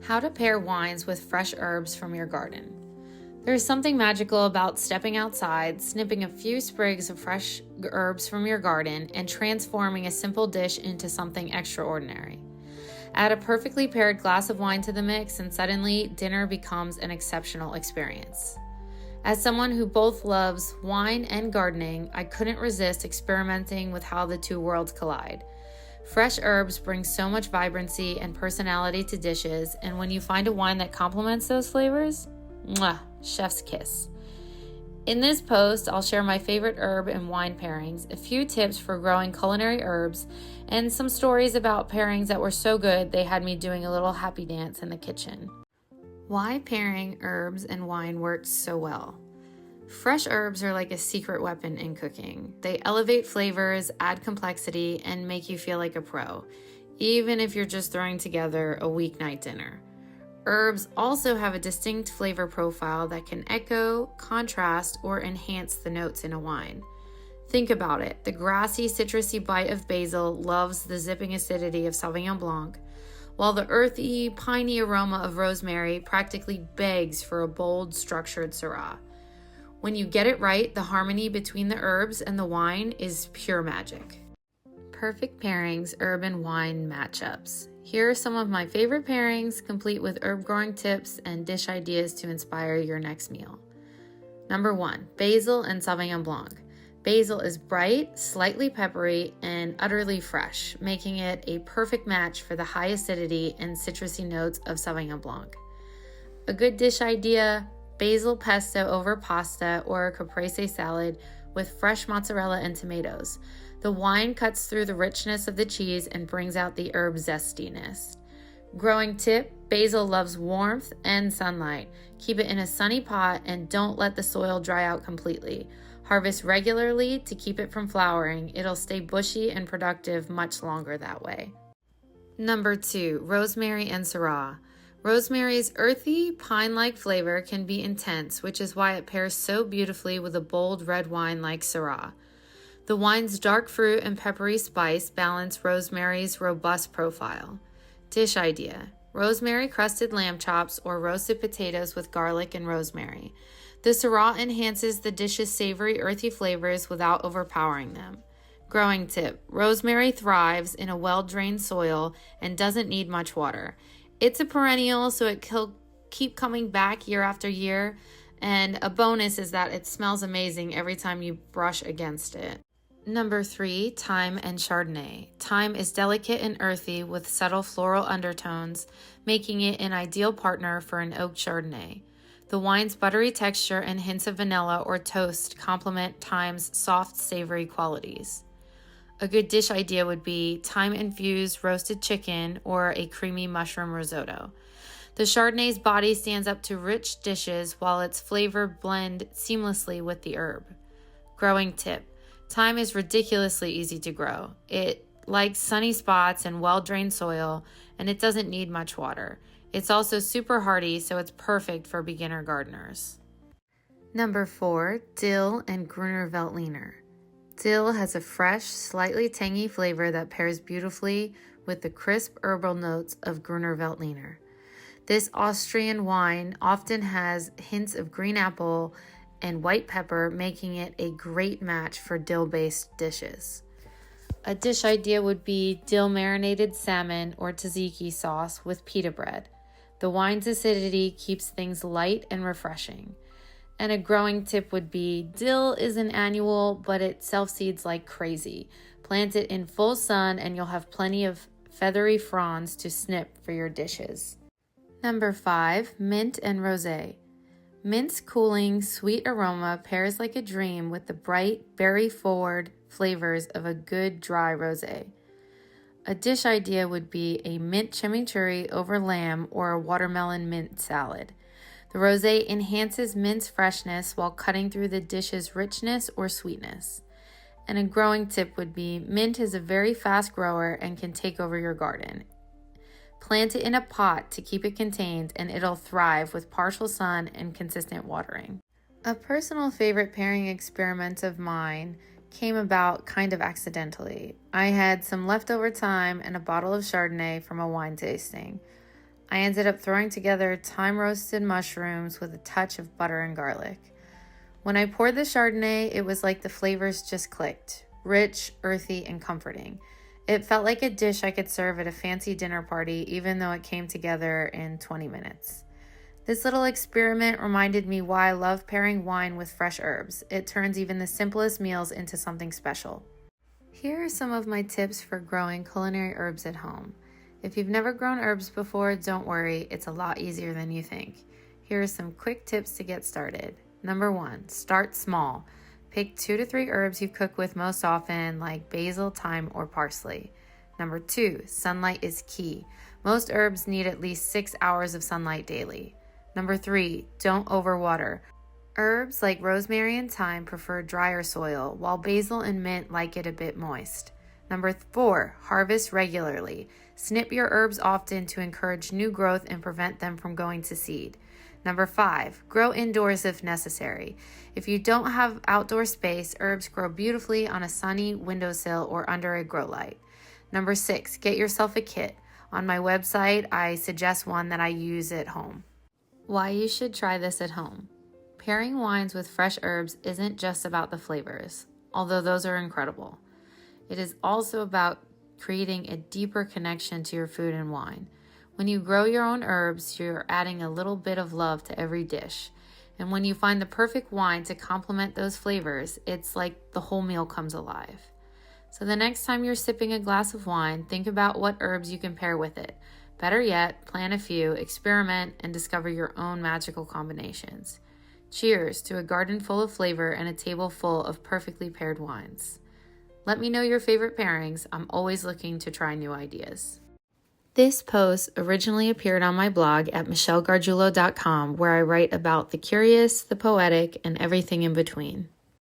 How to pair wines with fresh herbs from your garden. There's something magical about stepping outside, snipping a few sprigs of fresh herbs from your garden, and transforming a simple dish into something extraordinary. Add a perfectly paired glass of wine to the mix, and suddenly dinner becomes an exceptional experience. As someone who both loves wine and gardening, I couldn't resist experimenting with how the two worlds collide. Fresh herbs bring so much vibrancy and personality to dishes, and when you find a wine that complements those flavors, mwah, chef's kiss. In this post, I'll share my favorite herb and wine pairings, a few tips for growing culinary herbs, and some stories about pairings that were so good they had me doing a little happy dance in the kitchen. Why pairing herbs and wine works so well. Fresh herbs are like a secret weapon in cooking. They elevate flavors, add complexity, and make you feel like a pro, even if you're just throwing together a weeknight dinner. Herbs also have a distinct flavor profile that can echo, contrast, or enhance the notes in a wine. Think about it. The grassy, citrusy bite of basil loves the zipping acidity of Sauvignon Blanc, while the earthy, piney aroma of rosemary practically begs for a bold, structured Syrah. When you get it right, the harmony between the herbs and the wine is pure magic. Perfect pairings, herb and wine matchups. Here are some of my favorite pairings, complete with herb growing tips and dish ideas to inspire your next meal. Number 1, basil and Sauvignon Blanc. Basil is bright, slightly peppery, and utterly fresh, making it a perfect match for the high acidity and citrusy notes of Sauvignon Blanc. A good dish idea: basil pesto over pasta or a caprese salad with fresh mozzarella and tomatoes. The wine cuts through the richness of the cheese and brings out the herb zestiness. Growing tip: basil loves warmth and sunlight. Keep it in a sunny pot and don't let the soil dry out completely. Harvest regularly to keep it from flowering. It'll stay bushy and productive much longer that way. Number 2, rosemary and Syrah. Rosemary's earthy, pine-like flavor can be intense, which is why it pairs so beautifully with a bold red wine like Syrah. The wine's dark fruit and peppery spice balance rosemary's robust profile. Dish idea: rosemary crusted lamb chops or roasted potatoes with garlic and rosemary. The Syrah enhances the dish's savory, earthy flavors without overpowering them. Growing tip: rosemary thrives in a well-drained soil and doesn't need much water. It's a perennial, so it'll keep coming back year after year, and a bonus is that it smells amazing every time you brush against it. Number 3, thyme and Chardonnay. Thyme is delicate and earthy with subtle floral undertones, making it an ideal partner for an oak Chardonnay. The wine's buttery texture and hints of vanilla or toast complement thyme's soft, savory qualities. A good dish idea would be thyme-infused roasted chicken or a creamy mushroom risotto. The Chardonnay's body stands up to rich dishes while its flavor blend seamlessly with the herb. Growing tip: thyme is ridiculously easy to grow. It likes sunny spots and well-drained soil, and it doesn't need much water. It's also super hardy, so it's perfect for beginner gardeners. Number 4, dill and Gruner Veltliner. Dill has a fresh, slightly tangy flavor that pairs beautifully with the crisp herbal notes of Gruner Veltliner. This Austrian wine often has hints of green apple and white pepper, making it a great match for dill-based dishes. A dish idea would be dill marinated salmon or tzatziki sauce with pita bread. The wine's acidity keeps things light and refreshing. And a growing tip would be dill is an annual, but it self-seeds like crazy. Plant it in full sun and you'll have plenty of feathery fronds to snip for your dishes. Number 5, mint and rosé. Mint's cooling, sweet aroma pairs like a dream with the bright, berry-forward flavors of a good dry rosé. A dish idea would be a mint chimichurri over lamb or a watermelon mint salad. The rosé enhances mint's freshness while cutting through the dish's richness or sweetness. And a growing tip would be mint is a very fast grower and can take over your garden. Plant it in a pot to keep it contained and it'll thrive with partial sun and consistent watering. A personal favorite pairing experiment of mine came about kind of accidentally. I had some leftover thyme and a bottle of Chardonnay from a wine tasting. I ended up throwing together thyme-roasted mushrooms with a touch of butter and garlic. When I poured the Chardonnay, it was like the flavors just clicked. Rich, earthy, and comforting. It felt like a dish I could serve at a fancy dinner party, even though it came together in 20 minutes. This little experiment reminded me why I love pairing wine with fresh herbs. It turns even the simplest meals into something special. Here are some of my tips for growing culinary herbs at home. If you've never grown herbs before, don't worry, it's a lot easier than you think. Here are some quick tips to get started. Number 1, start small. Pick 2 to 3 herbs you cook with most often, like basil, thyme, or parsley. Number 2, sunlight is key. Most herbs need at least 6 hours of sunlight daily. Number 3, don't overwater. Herbs like rosemary and thyme prefer drier soil, while basil and mint like it a bit moist. Number 4, harvest regularly. Snip your herbs often to encourage new growth and prevent them from going to seed. Number 5, grow indoors if necessary. If you don't have outdoor space, herbs grow beautifully on a sunny windowsill or under a grow light. Number 6, get yourself a kit. On my website, I suggest one that I use at home. Why you should try this at home. Pairing wines with fresh herbs isn't just about the flavors, although those are incredible. It is also about creating a deeper connection to your food and wine. When you grow your own herbs, you're adding a little bit of love to every dish. And when you find the perfect wine to complement those flavors, it's like the whole meal comes alive. So the next time you're sipping a glass of wine, think about what herbs you can pair with it. Better yet, plan a few, experiment, and discover your own magical combinations. Cheers to a garden full of flavor and a table full of perfectly paired wines. Let me know your favorite pairings. I'm always looking to try new ideas. This post originally appeared on my blog at michellegargiulo.com, where I write about the curious, the poetic, and everything in between.